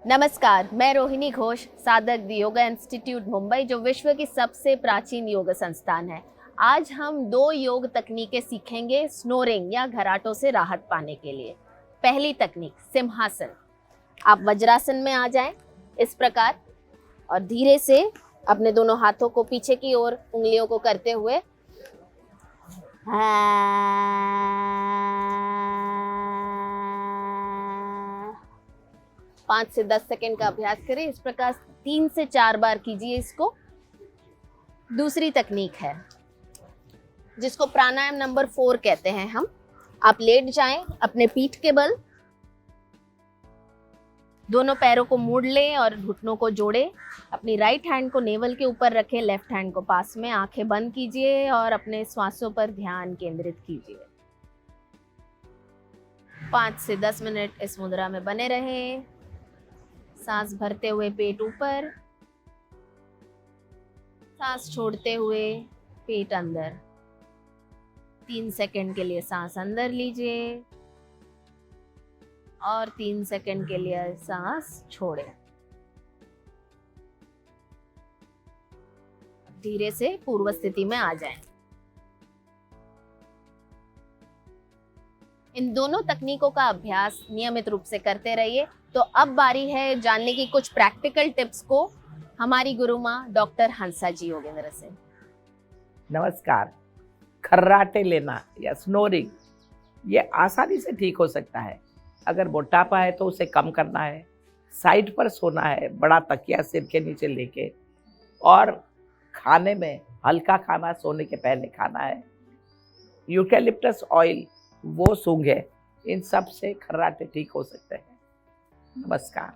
नमस्कार, मैं रोहिणी घोष, साधक योगा इंस्टीट्यूट मुंबई, जो विश्व की सबसे प्राचीन योग संस्थान है। आज हम 2 योग तकनीकें सीखेंगे स्नोरिंग या घराटों से राहत पाने के लिए। पहली तकनीक सिंहासन। आप वज्रासन में आ जाएं इस प्रकार और धीरे से अपने दोनों हाथों को पीछे की ओर उंगलियों को करते हुए 5 से 10 सेकंड का अभ्यास करें। इस प्रकार 3 से 4 बार कीजिए इसको। दूसरी तकनीक है जिसको प्राणायाम नंबर 4 कहते हैं हम। आप लेट जाएं अपने पीठ के बल, दोनों पैरों को मोड़ लें और घुटनों को जोड़ें। अपनी राइट हैंड को नेवल के ऊपर रखें, लेफ्ट हैंड को पास में। आंखें बंद कीजिए और अपने श्वासों पर ध्यान केंद्रित कीजिए। 5 से 10 मिनट इस मुद्रा में बने रहें। सांस भरते हुए पेट ऊपर, सांस छोड़ते हुए पेट अंदर। 3 सेकंड के लिए सांस अंदर लीजिए और 3 सेकंड के लिए सांस छोड़ें। धीरे से पूर्व स्थिति में आ जाएं। इन दोनों तकनीकों का अभ्यास नियमित रूप से करते रहिए। तो अब बारी है जानने की कुछ प्रैक्टिकल टिप्स को हमारी गुरु माँ डॉक्टर हंसा जी योगेंद्र से। नमस्कार। खर्राटे लेना या स्नोरिंग ये आसानी से ठीक हो सकता है। अगर मोटापा है तो उसे कम करना है, साइड पर सोना है, बड़ा तकिया सिर के नीचे लेके, और खाने में हल्का खाना सोने के पहले खाना है। यूकेलिप्टस ऑयल वो सूंघे। इन सब से खर्राटे ठीक हो सकते हैं। नमस्कार।